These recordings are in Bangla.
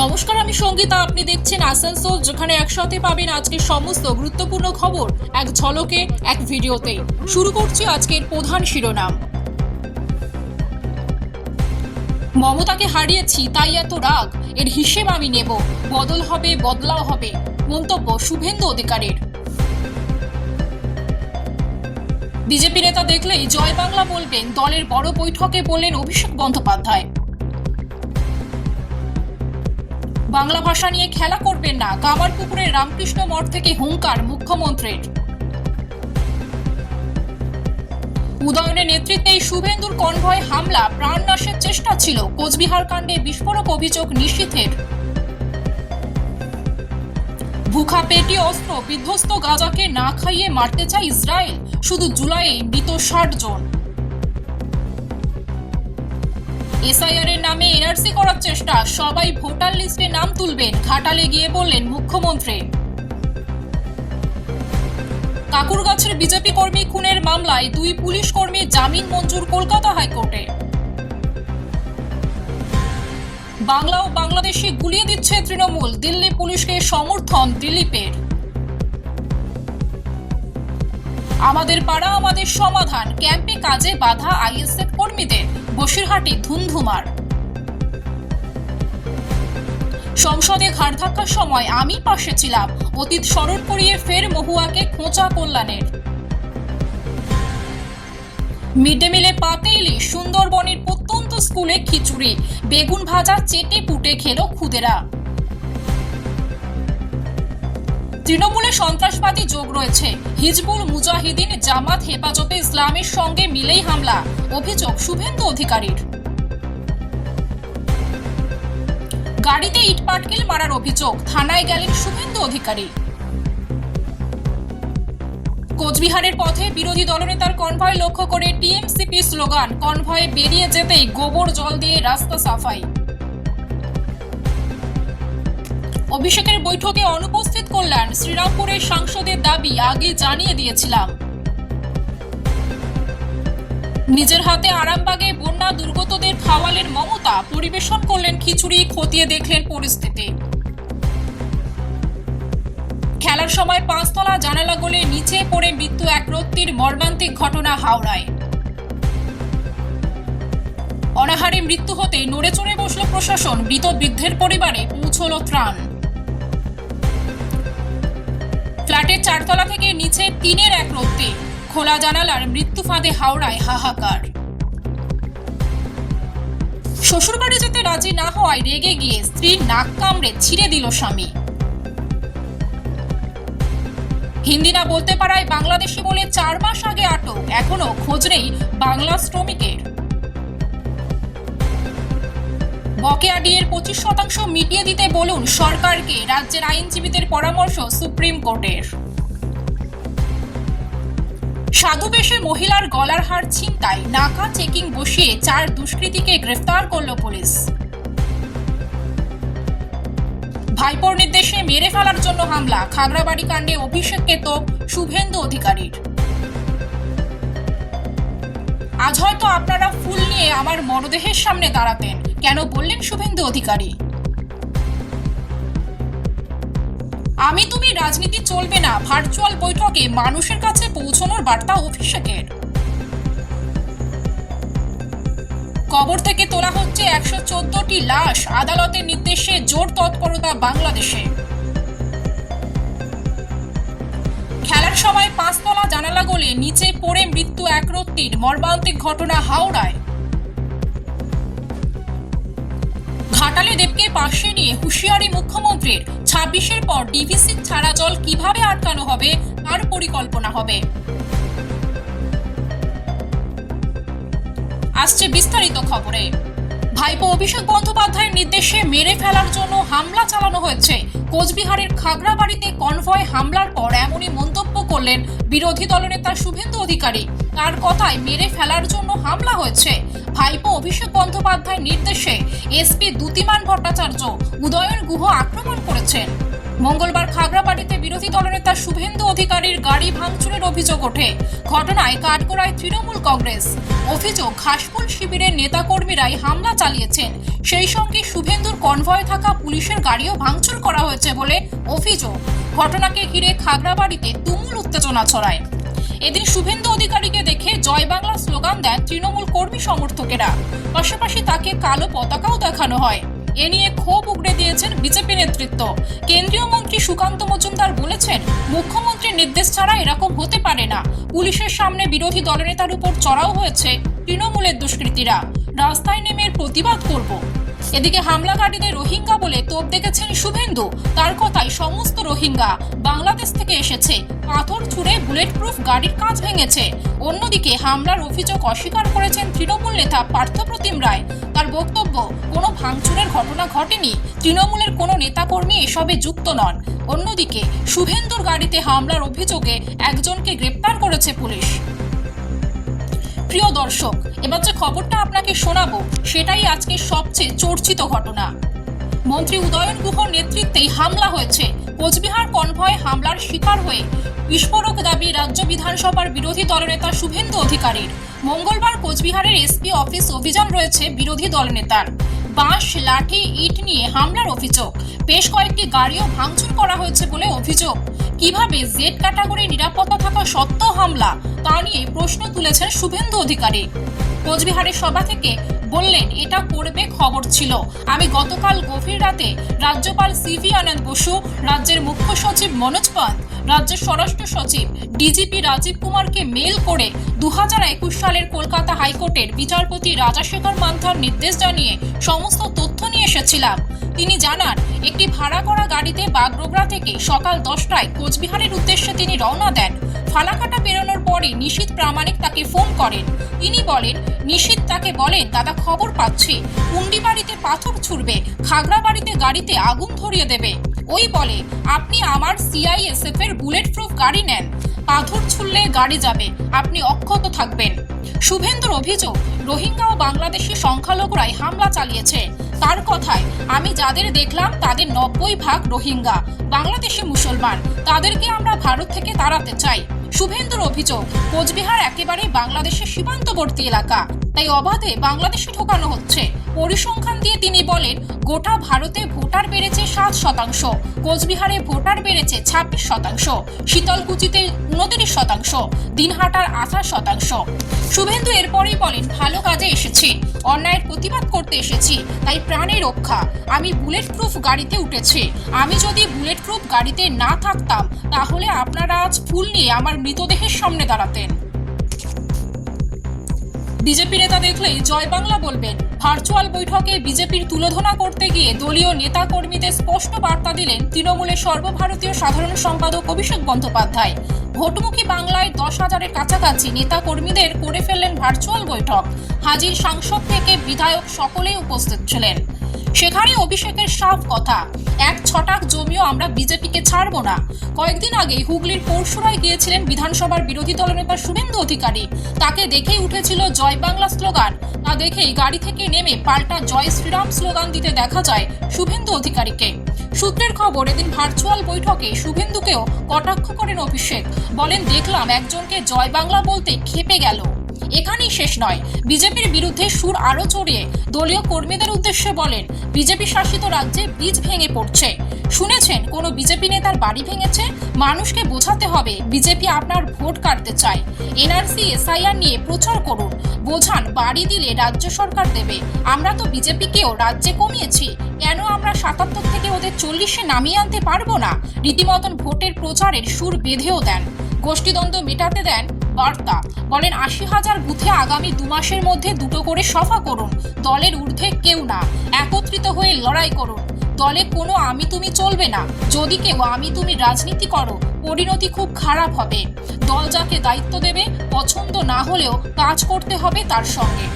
নমস্কার, আমি সঙ্গীতা। আপনি দেখছেন আসানসোল, যেখানে একসাথে পাবেন আজকের সমস্ত গুরুত্বপূর্ণ খবর এক ঝলকে, এক ভিডিওতে। শুরু করছি আজকের প্রধান শিরোনাম। মমতাকে হারিয়েছি, তাই এত রাগ, এর হিসেব আমি নেব, বদল হবে, বদলাও হবে, মন্তব্য শুভেন্দু অধিকারীর। বিজেপি নেতা দেখলেই জয় বাংলা বলবেন, দলের বড় বৈঠকে বললেন অভিষেক বন্দ্যোপাধ্যায়। বাংলা ভাষা নিয়ে খেলা করবেন না, কামারপুকুরের রামকৃষ্ণ মঠ থেকে হুঙ্কার মুখ্যমন্ত্রীর। উদয়নের নেতৃত্বে শুভেন্দুর কনভয় হামলা, প্রাণনাশের চেষ্টা ছিল, কোচবিহার কাণ্ডে বিস্ফোরক অভিযোগ নিশীথের। ভুখা পেটি অস্ত্র বিধ্বস্ত গাজাকে না খাইয়ে মারতে চায় ইসরায়েল, শুধু জুলাইয়ে মৃত 60 জন। এসআইআর এর নামে এনআরসি করার চেষ্টা, সবাই ভোটার লিস্টে নাম তুলবেন, ঘাটালে গিয়ে বললেন মুখ্যমন্ত্রী। কাকুরগাছের বিজেপি কর্মী খুনের মামলায় 2 পুলিশ কর্মীর জামিন মঞ্জুর কলকাতা হাইকোর্টে। বাংলা ও বাংলাদেশি গুলিয়ে দিচ্ছে তৃণমূল, দিল্লি পুলিশকে সমর্থন দিলীপের। আমাদের পাড়া আমাদের সমাধান, ক্যাম্পে কাজে বাধা আইএসএফ কর্মীদের, বসিরহাটে ধুমধুমার। সংসদে ঘাড় ধাক্কার সময় আমি পাশে ছিলাম, অতীত স্মরণ করিয়ে ফের মহুয়াকে খোঁচা কল্যাণের। মিড ডে মিলে পাতে ইলিশ, সুন্দরবনের প্রত্যন্ত স্কুলে খিচুড়ি, বেগুন ভাজা চেটে পুটে খেলো খুদেরা। তৃণমূলে সন্ত্রাসবাদী যোগ রয়েছে, হিজবুল মুজাহিদিন জামাত হেফাজতে ইসলামের সঙ্গে মিলেই হামলা, অভিযোগ শুভেন্দু অধিকারীর। গাড়িতে ইট পাটকেল মারার অভিযোগ, থানায় গেলেন শুভেন্দু অধিকারী। কোচবিহারের পথে বিরোধী দলনেতার কনভয় লক্ষ্য করে টিএমসিপি স্লোগান, কনভয়ে বেরিয়ে যেতেই গোবর জল দিয়ে রাস্তা সাফাই। অভিষেকের বৈঠকে অনুপস্থিত করলেন শ্রীরামপুরের সাংসদের দাবি আগে জানিয়ে দিয়েছিলাম। নিজের হাতে আরামবাগে বন্যা দুর্গতদের খাওয়ালেন মমতা, পরিবেশন করলেন খিচুড়ি, খতিয়ে দেখলেন পরিস্থিতি। খেলার সময় 5 তলা জানালা গলে নিচে পড়ে মৃত্যু এক রত্তির, মর্মান্তিক ঘটনা হাওড়ায়। অনাহারে মৃত্যু হতে নড়ে চড়ে বসল প্রশাসন, মৃত বৃদ্ধের পরিবারে পৌঁছল ত্রাণ। ফ্ল্যাটের 4 তলা থেকে নিচে টিনের এক রত্তি, খোলা জানালার মৃত্যু ফাঁদে হাওড়ায় হাহাকার। শ্বশুরবাড়ি যেতে রাজি না হওয়ায় রেগে গিয়ে স্ত্রীর নাক কামড়ে ছিঁড়ে দিল স্বামী। হিন্দি না বলতে পারায় বাংলাদেশি বলে 4 মাস আগে আটক, এখনো খোঁজ নেই বাংলা শ্রমিকের। বকেয়া ডিএর 25% মিটিয়ে দিতে বলুন সরকারকে, রাজ্যের আইনজীবীদের পরামর্শ সুপ্রিম কোর্টের। সাধু বেশে মহিলার গলার হার ছিনতাই, নাকা চেকিং বসিয়ে 4 দুষ্কৃতীকে গ্রেফতার করল পুলিশ। ভাইপোর নির্দেশে মেরে ফেলার জন্য হামলা, খাগড়াবাড়ি কাণ্ডে অভিষেককে তোপ শুভেন্দু অধিকারীর। আজ হয়তো আপনারা ফুল নিয়ে আমার মরদেহের সামনে দাঁড়াতেন, কেন বললেন শুভেন্দু অধিকারী। আমি তুমি রাজনীতি চলবে না, ভার্চুয়াল বৈঠকে মানুষের কাছে পৌঁছানোর বার্তা অভিষেকের। কবর থেকে তোলা হচ্ছে 114টি লাশ, আদালতের নির্দেশে জোর তৎপরতা বাংলাদেশে। খেলার সময় 5 তলা জানালা গলে নিচে পড়ে মৃত্যু এক রত্তির, মর্মান্তিক ঘটনা হাওড়ায়। ঘাটালে দেবকে পাশে নিয়ে হুঁশিয়ারি মুখ্যমন্ত্রীর, 26-এর পর ডিভিসি ছাড়া জল কিভাবে আটকানো হবে তার পরিকল্পনা হবে। আসছে বিস্তারিত খবরে। ভাইপো অভিষেক বন্দ্যোপাধ্যায়ের নির্দেশে মেরে ফেলার জন্য হামলা চালানো হয়েছে। কোচবিহারের খাগড়াবাড়িতে কনভয় হামলার পর এমনই মন্তব্য করলেন বিরোধী দলনেতা শুভেন্দু অধিকারী। তার কথায় মেরে ফেলার জন্য হামলা হয়েছে। ভাইপো অভিষেক বন্দ্যোপাধ্যায়ের নির্দেশে এসপি দ্যুতিমান ভট্টাচার্য উদয়ন গুহ আক্রমণ করেছেন। মঙ্গলবার খাগড়াবাড়িতে বিরোধী দলনেতা শুভেন্দু অধিকারীর গাড়ি ভাঙচুরের অভিযোগ ওঠে। ঘটনায় কাঠগড়ায় তৃণমূল কংগ্রেস। অভিযোগ, ঘাসফুল শিবিরের নেতাকর্মীরাই হামলা চালিয়েছেন। সেই সঙ্গে শুভেন্দুর কনভয়ে থাকা পুলিশের গাড়িও ভাঙচুর করা হয়েছে বলে অভিযোগ। ঘটনাকে ঘিরে খাগড়াবাড়িতে তুমুল উত্তেজনা ছড়ায়। এদিন শুভেন্দু অধিকারীকে দেখে জয় বাংলা স্লোগান দেন তৃণমূল কর্মী সমর্থকেরা। পাশাপাশি তাকে কালো পতাকাও দেখানো হয়। এ নিয়ে ক্ষোভ উগড়ে দিয়েছেন বিজেপি নেতৃত্ব। কেন্দ্রীয় মন্ত্রী সুকান্ত মজুমদার বলেছেন, মুখ্যমন্ত্রীর নির্দেশ ছাড়া এরকম হতে পারে না। পুলিশের সামনে বিরোধী দলনেতার উপর চড়াও হয়েছে তৃণমূলের দুষ্কৃতীরা। রাস্তায় নেমে প্রতিবাদ করব। এদিকে হামলাকারীদের রোহিঙ্গা বলে তোপ দেখেছেন শুভেন্দু। তার কথায় সমস্ত রোহিঙ্গা বাংলাদেশ থেকে এসেছে। পাথর ছুঁড়ে বুলেট প্রুফ গাড়ির কাঁচ ভেঙেছে। অন্যদিকে হামলার অভিযোগ অস্বীকার করেছেন তৃণমূল নেতা পার্থপ্রতিম রায়। তার বক্তব্য, কোনো ভাঙচুরের ঘটনা ঘটেনি। তৃণমূলের কোনো নেতাকর্মী এসবে যুক্ত নন। অন্যদিকে শুভেন্দুর গাড়িতে হামলার অভিযোগে একজনকে গ্রেপ্তার করেছে পুলিশ। প্রিয় দর্শক, এবার যে খবরটা আপনাকে শোনাবো সেটাই আজকে সবচেয়ে চর্চিত ঘটনা। মন্ত্রী উদয়ন গুহর নেতৃত্বেই হামলা হয়েছে। কোচবিহার কনভয় হামলার শিকার হয়ে বিস্ফোরক দাবি রাজ্য বিধানসভার বিরোধী দলনেতা শুভেন্দু অধিকারীর। মঙ্গলবার কোচবিহারের এসপি অফিস অভিযান রয়েছে বিরোধী দলনেতার। বাঁশ, লাঠি, ইট নিয়ে হামলার অভিযোগ। বেশ কয়েকটি গাড়িও ভাঙচুর করা হয়েছে বলে অভিযোগ। কিভাবে জেড ক্যাটাগরি নিরাপত্তা থাকা সত্ত্বেও হামলা, তা নিয়ে প্রশ্ন তুলেছেন শুভেন্দু অধিকারী। কোচবিহারের সভা থেকে বললেন, এটা করবে খবর ছিল। আমি গতকাল গভীর রাতে রাজ্যপাল সিভি আনন্দ বসু, রাজ্যের মুখ্য সচিব মনোজ পান্ত, রাজ্যের স্বরাষ্ট্র সচিব ডিজিপি রাজীব কুমারকে মেল করে 2021 সালের কলকাতা হাইকোর্টের বিচারপতি রাজাশেখর মান্থার নির্দেশ জানিয়ে সমস্ত তথ্য নিয়ে এসেছিলাম। তিনি জানান, একটি ভাড়া করা গাড়িতে বাগডোগরা থেকে সকাল 10টায় কোচবিহারের উদ্দেশ্যে তিনি রওনা দেন। ফালাকাটা বেরোনোর পরে নিশীথ প্রামাণিক তাকে ফোন করেন। তিনি বলেন, নিশীথ তাকে বলেন, দাদা খবর পাচ্ছি কুন্ডিবাড়িতে পাথর ছুড়বে, খাগড়াবাড়িতে গাড়িতে আগুন ধরিয়ে দেবে। ওই বলে, আপনি আমার সিআইএসএফ এর বুলেট প্রুফ গাড়ি নেন, পাথর ছুড়লে গাড়ি যাবে, আপনি অক্ষত থাকবেন। শুভেন্দুর অভিযোগ, রোহিঙ্গা ও বাংলাদেশি সংখ্যালঘুরাই হামলা চালিয়েছে। তার কথায়, আমি যাদের দেখলাম তাদের 90% রোহিঙ্গা, বাংলাদেশি মুসলমান। তাদেরকে আমরা ভারত থেকে তাড়াতে চাই। শুভেন্দুর অভিযোগ, কোচবিহার একেবারে বাংলাদেশের সীমান্তবর্তী এলাকা, তাই অবাধে বাংলাদেশে ঢোকানো হচ্ছে। পরিসংখ্যান দিয়ে তিনি বলেন, গোটা ভারতে ভোটার বেড়েছে 7%, কোচবিহারে ভোটার বেড়েছে 26%, শীতলকুচিতে 29%, দিনহাটার 28%। শুভেন্দু এরপরেই বলেন, ভালো কাজে এসেছি, অন্যায়ের প্রতিবাদ করতে এসেছি, তাই প্রাণে রক্ষা। আমি বুলেট প্রুফ গাড়িতে উঠেছি। আমি যদি বুলেট প্রুফ গাড়িতে না থাকতাম তাহলে আপনারা আজ ফুল নিয়ে আমার মৃতদেহের সামনে দাঁড়াতেন। বিজেপি নেতা দেখলেই জয় বাংলা বলবেন। ভার্চুয়াল বৈঠকে বিজেপির তুলোধনা করতে গিয়ে দলীয় নেতা কর্মীদের স্পষ্ট বার্তা দিলেন তৃণমূলের সর্বভারতীয় সাধারণ সম্পাদক অভিষেক বন্দ্যোপাধ্যায়। ভোটমুখী বাংলায় 10,000-এর কাছাকাছি নেতা কর্মীদের করে ফেললেন ভার্চুয়াল বৈঠক। হাজির সাংসদ থেকে বিধায়ক সকলেই উপস্থিত ছিলেন। সেখানে অভিষেকের সাফ কথা, এক ছটাক জমিও আমরা বিজেপিকে ছাড়বো না। কয়েকদিন আগে হুগলির পরশুরায় গিয়েছিলেন বিধানসভার বিরোধী দলনেতা শুভেন্দু অধিকারী। তাকে দেখেই উঠেছিল জয় বাংলা স্লোগান। তা দেখেই গাড়ি থেকে নেমে পাল্টা জয় শ্রীরাম স্লোগান দিতে দেখা যায় শুভেন্দু অধিকারীকে। সূত্রের খবর, এদিন ভার্চুয়াল বৈঠকে শুভেন্দুকেও কটাক্ষ করেন অভিষেক। বলেন, দেখলাম একজনকে জয় বাংলা বলতে ক্ষেপে গেল। এখানেই শেষ নয়, বিজেপির বিরুদ্ধে সুর আরো চড়িয়ে দলীয় কর্মীদের উদ্দেশ্যে বলেন, বিজেপি শাসিত রাজ্যে বীজ ভেঙে পড়ছে। শুনেছেন কোনো বিজেপি নেতার বাড়ি ভেঙেছে? মানুষকে বোঝাতে হবে বিজেপি আপনার ভোট কাটতে চায়। এনআরসি এসআইআর নিয়ে প্রচার করুন, বোঝান বাড়ি দিলে রাজ্য সরকার দেবে। আমরা তো বিজেপিকেও রাজ্যে কমিয়েছি, কেন আমরা 77 থেকে ওদের 40-এ নামিয়ে আনতে পারবো না? রীতিমতন ভোটের প্রচারের সুর বেঁধেও দেন। গোষ্ঠীদ্বন্দ্ব মেটাতে দেন বার্তা। বলেন, 80,000 বুথে আগামী 2 মাসের মধ্যে 2টো করে সভা করুন। দলের ঊর্ধ্বে কেউ না, একত্রিত হয়ে লড়াই করুন। দলে কোনো আমি তুমি চলবে না। যদি কেউ আমি তুমি রাজনীতি করো, পরিণতি খুব খারাপ হবে। দল যাকে দায়িত্ব দেবে, পছন্দ না হলেও কাজ করতে হবে তার সঙ্গে।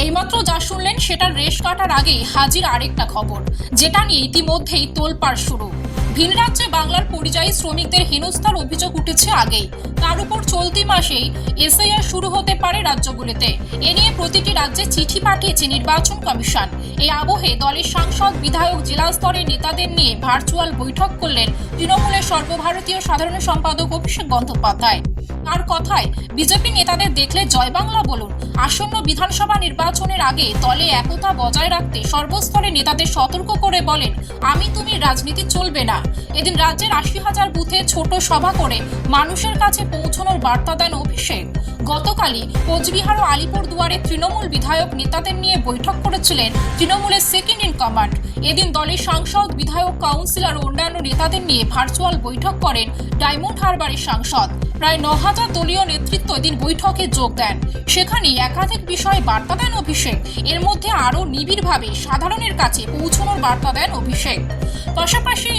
এইমাত্র যা শুনলেন সেটার রেশ কাটার আগেই হাজির আরেকটা খবর, যেটা নিয়ে ইতিমধ্যেই তোলপাড় শুরু। ভিন রাজ্যে বাংলার পরিযায়ী শ্রমিকদের হেনস্থার অভিযোগ উঠেছে আগেই। তার উপর চলতি মাসেই এসআইআর শুরু হতে পারে রাজ্যগুলিতে। এ নিয়ে প্রতিটি রাজ্যে চিঠি পাঠিয়েছে নির্বাচন কমিশন। এই আবহে দলের সাংসদ সাংসদ বিধায়ক জেলা স্তরের নেতাদের নিয়ে ভার্চুয়াল বৈঠক করলেন তৃণমূলের সর্বভারতীয় সাধারণ সম্পাদক অভিষেক বন্দ্যোপাধ্যায়। তার কথায়, বিজেপি নেতাদের দেখলে জয় বাংলা বলুন। আসন্ন বিধানসভা নির্বাচনের আগে দলে একতা বজায় রাখতে সর্বস্তরের নেতাদের সতর্ক করে বলেন, আমি তুমি রাজনীতি চলবে না। এদিন রাজ্যের ৮০,০০০ বুথে ছোট সভা করে মানুষের কাছে পৌঁছানোর বার্তা দেন অভিষেক। গতকালই কোচবিহার ও আলিপুরদুয়ারে তৃণমূল বিধায়ক নেতাদের নিয়ে বৈঠক করেছিলেন তৃণমূলের সেকেন্ড ইন কমান্ড। এদিন দলের সাংসদ, বিধায়ক, কাউন্সিলর ও অন্যান্য নেতাদের নিয়ে ভার্চুয়াল বৈঠক করেন ডায়মন্ড হারবারের সাংসদ। প্রায় ৯,০০০ দলীয় নেতৃত্ব এদিন বৈঠকে যোগ দেন। সেখানে একাধিক বিষয়ে বার্তা দেন অভিষেক। এর মধ্যে আরও নিবিড়ভাবে সাধারণের কাছে পৌঁছানোর বার্তা দেন অভিষেক। পাশাপাশি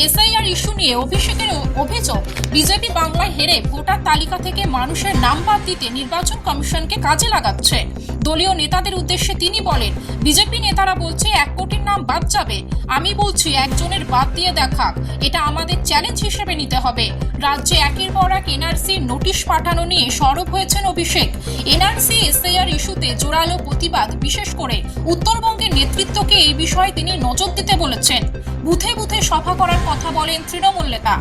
এসআইআর ইস্যু নিয়ে অভিষেকের অভিযোগ, বিজেপি বাংলায় হেরে ভোটার তালিকা থেকে মানুষের নাম বাদ দিতে নির্বাচন কমিশনকে কাজে লাগাচ্ছে। দলীয় নেতাদের উদ্দেশ্যে তিনি বলেন, বিজেপি নেতারা বলছে ১ কোটির নাম বাদ যাবে। আমি বলছি একজনের বাদ দিয়ে দেখাক, এটা আমাদের চ্যালেঞ্জ হিসেবে নিতে হবে। রাজ্যে একের পর এক এনআরসি নোটিশ পাঠানো নিয়ে সরব হয়েছেন অভিষেক। এনআরসি এসআইআর ইস্যুতে জোরালো প্রতিবাদ, বিশেষ করে উত্তরবঙ্গের নেতৃত্বকে এই বিষয়ে তিনি নজর দিতে বলেছেন। বুথে বুথে সভা করার কথা বলেন তৃণমূল নেতা।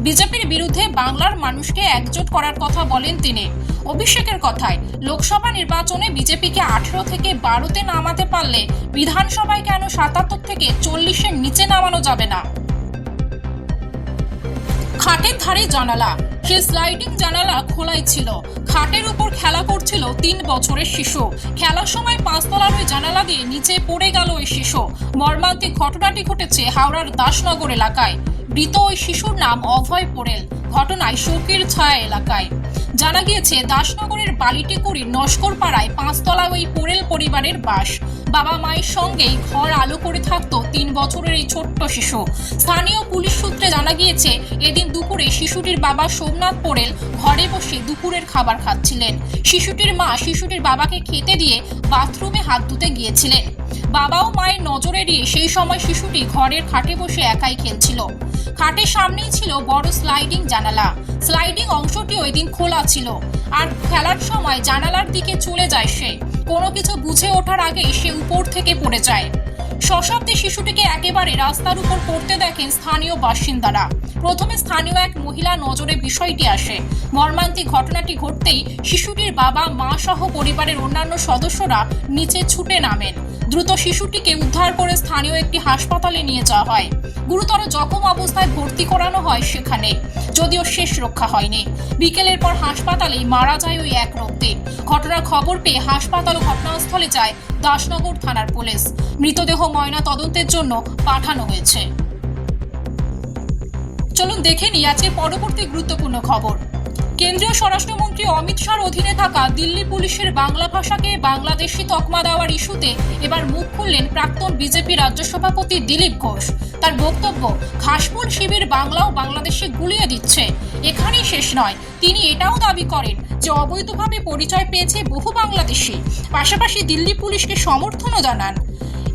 বিজেপির বিরুদ্ধে বাংলার মানুষকে একজোট করার কথা বলেন তিনি। অভিষেকের কথায়, লোকসভা নির্বাচনে বিজেপিকে ১৮ থেকে ১২তে নামাতে পারলে বিধানসভায় কেন ৭৭ থেকে ৪০-এর নিচে নামানো যাবে না। খাটের ধারে জানালা, সে স্লাইডিং জানালা খোলাই ছিল। খাটের উপর খেলা করছিল ৩ বছরের শিশু। খেলার সময় ৫ তলার ওই জানালা দিয়ে নিচে পড়ে গেল ওই শিশু। মর্মান্তিক ঘটনাটি ঘটেছে হাওড়ার দাসনগর এলাকায়। মৃত ওই শিশুর নাম অভয় পোড়েল। ঘটনায় শোকের ছায়া এলাকায়। জানা গিয়েছে, দাসনগরের বালিটিকুড়ির নস্কর পাড়ায় ৫ তলা ওই পোড়েল পরিবারের বাস। বাবা মায়ের সঙ্গেই ঘর আলো করে থাকতো ৩ বছরের এই ছোট্ট শিশু। স্থানীয় পুলিশ সূত্রে জানা গিয়েছে, এদিন দুপুরে শিশুটির বাবা সোমনাথ পোড়েল ঘরে বসে দুপুরের খাবার খাচ্ছিলেন। শিশুটির মা শিশুটির বাবাকে খেতে দিয়ে বাথরুমে হাত ধুতে গিয়েছিলেন। বাবা ও মায়ের নজর এড়িয়ে সেই সময় শিশুটি ঘরের খাটে বসে একাই খেলছিল। খাটের সামনেই ছিল বড় স্লাইডিং জানালা। স্লাইডিং অংশটি ওই দিন খোলা ছিল, আর খেলার সময় জানালার দিকে চলে যায় সে। কোনো কিছু বুঝে ওঠার আগেই সে উপর থেকে পড়ে যায়। সশব্দে শিশুটিকে একেবারে রাস্তার উপর পড়তে দেখেন স্থানীয় বাসিন্দারা। প্রথমে স্থানীয় এক মহিলা নজরে বিষয়টি আসে। মর্মান্তিক ঘটনাটি ঘটতেই শিশুটির বাবা, মা সহ পরিবারের অন্যান্য সদস্যরা নিচে ছুটে নামেন। দ্রুত শিশুটিকে উদ্ধার করে স্থানীয় একটি হাসপাতালে নিয়ে যাওয়া হয়। গুরুতর জখম অবস্থায় ভর্তি করানো হয় সেখানে, যদিও শেষ রক্ষা হয়নি। বিকেলের পর হাসপাতালেই মারা যায় ওই এক রক্তে। ঘটনার খবর পেয়ে হাসপাতাল ও ঘটনাস্থলে যায় দাসনগর থানার পুলিশ। মৃতদেহ ময়না তদন্তের জন্য পাঠানো হয়েছে। চলুন দেখে নিই আজকের পরবর্তী গুরুত্বপূর্ণ খবর। কেন্দ্রীয় স্বরাষ্ট্রমন্ত্রী অমিত শাহর অধীনে থাকা দিল্লি পুলিশের বাংলা ভাষাকে বাংলাদেশি তকমা দেওয়ার ইস্যুতে এবার মুখ খুললেন প্রাক্তন বিজেপি রাজ্য সভাপতি দিলীপ ঘোষ। তার বক্তব্য, ঘাসফুল শিবির বাংলা ও বাংলাদেশে গুলিয়ে দিচ্ছে। এখানেই শেষ নয়, তিনি এটাও দাবি করেন যে অবৈধভাবে পরিচয় পেয়েছে বহু বাংলাদেশি। পাশাপাশি দিল্লি পুলিশকে সমর্থনও জানান।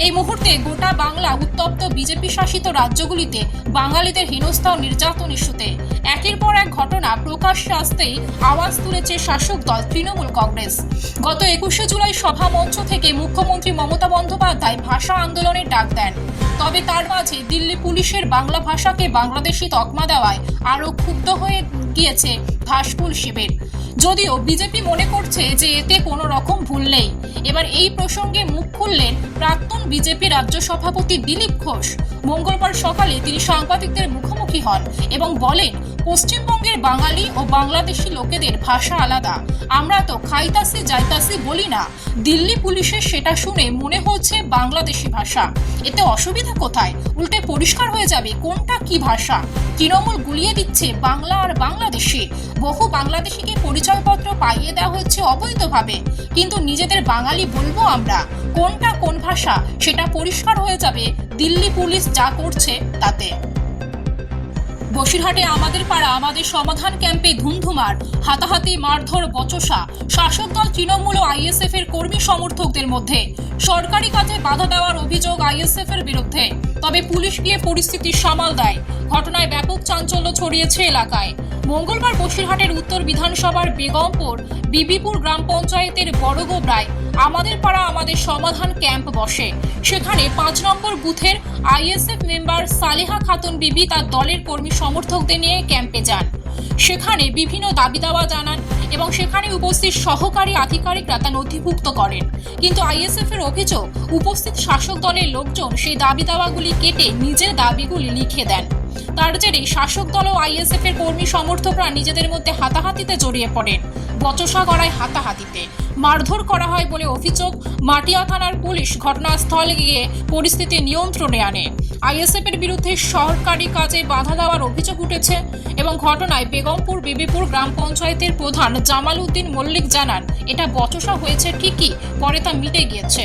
এই মুহূর্তে গোটা বাংলা উত্তপ্ত বিজেপি শাসিত রাজ্যগুলিতে বাঙালিদের হেনস্থা ও নির্যাতন ইস্যুতে একের পর এক ঘটনা প্রকাশ্যে আসতেই আওয়াজ তুলেছে শাসক দল তৃণমূল কংগ্রেস। গত ২১শে জুলাই সভা মঞ্চ থেকে মুখ্যমন্ত্রী মমতা বন্দ্যোপাধ্যায় ভাষা আন্দোলনের ডাক দেন। তবে তার মাঝে দিল্লি পুলিশের বাংলা ভাষাকে বাংলাদেশি তকমা দেওয়ায় আরও ক্ষুব্ধ হয়ে গিয়েছে ঘাসফুল শিবির। যদিও বিজেপি মনে করছে যে এতে কোনো রকম ভুল নেই। এবার এই প্রসঙ্গে মুখ খুললেন প্রাক্তন বিজেপি রাজ্য সভাপতি দিলীপ ঘোষ। মঙ্গলবার সকালে তিনি সাংবাদিকদের মুখোমুখি হন এবং বলেন, পশ্চিমবঙ্গের বাঙালি ও বাংলাদেশি লোকেদের ভাষা আলাদা। আমরা তো খাইতাসি যাইতাসি বলি না। দিল্লি পুলিশের সেটা শুনে মনে হচ্ছে বাংলাদেশি ভাষা। এতে অসুবিধা কোথায়? উল্টে পরিষ্কার হয়ে যাবে কোনটা কি ভাষা। তৃণমূল গুলিয়ে দিচ্ছে বাংলা আর বাংলাদেশি। বহু বাংলাদেশিকে পরিচয়পত্র পাইয়ে দেওয়া হচ্ছে অবৈধভাবে, কিন্তু নিজেদের বাঙালি বলবো আমরা। কোনটা কোন ভাষা সেটা পরিষ্কার হয়ে যাবে দিল্লি পুলিশ যা করছে তাতে। বসিরহাটে আমাদের পাড়া আমাদের সমাধান ক্যাম্পে ধুমধুমার, হাতাহাতি, মারধর, বচসা। শাসক দল তৃণমূল ও আইএসএফ এর কর্মী সমর্থকদের মধ্যে। সরকারি কাজে বাধা দেওয়ার অভিযোগ আইএসএফ এর বিরুদ্ধে। তবে পুলিশ গিয়ে পরিস্থিতি সামাল দেয়। ঘটনায় ব্যাপক চাঞ্চল্য ছড়িয়েছে এলাকায়। মঙ্গলবার বসিরহাটের উত্তর বিধানসভার বেগমপুর বিবিপুর গ্রাম পঞ্চায়েতের বড়গোবরায় আমাদের পাড়া আমাদের সমাধান ক্যাম্প বসে। সেখানে 5 নম্বর বুথের আইএসএফ মেম্বার সালেহা খাতুন বিবি তার দলের কর্মী সমর্থকদের নিয়ে ক্যাম্পে যান। সেখানে বিভিন্ন দাবি দাওয়া জানান এবং সেখানে উপস্থিত সহকারী আধিকারিকরা তা নথিভুক্ত করেন। কিন্তু আইএসএফ এর অভিযোগ, উপস্থিত শাসক দলের লোকজন সেই দাবি দাওয়াগুলি কেটে নিজের দাবিগুলি লিখে দেন। তার জেরে শাসক দল ও আইএসএফ এর কর্মী সমর্থকরা নিজেদের মধ্যে হাতাহাতিতে জড়িয়ে পড়েন। বচসা গড়ায় হাতাহাতিতে মারধর করা হয় বলে অভিযোগ। মাটিয়া থানার পুলিশ ঘটনাস্থলে গিয়ে পরিস্থিতি নিয়ন্ত্রণে আনে। আইএসএফ এর বিরুদ্ধে সরকারি কাজে বাধা দেওয়ার অভিযোগ উঠেছে এবং ঘটনায় বেগমপুর বিবিপুর গ্রাম পঞ্চায়েতের প্রধান জামাল উদ্দিন মল্লিক জানান, এটা বচসা হয়েছে ঠিকই, পরে তা মিটে গিয়েছে।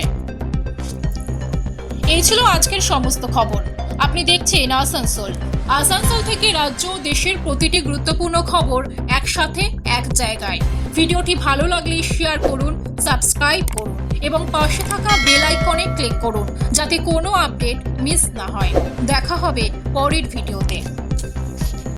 এই ছিল আজকের সমস্ত খবর। আপনি দেখছেন আসানসোল। আসানসোল থেকে রাজ্য ও দেশের প্রতিটি গুরুত্বপূর্ণ খবর একসাথে এক জায়গায়। ভিডিওটি ভালো লাগলে শেয়ার করুন, সাবস্ক্রাইব করুন এবং পাশে থাকা বেল আইকনে ক্লিক করুন যাতে কোনো আপডেট মিস না হয়। দেখা হবে পরের ভিডিওতে।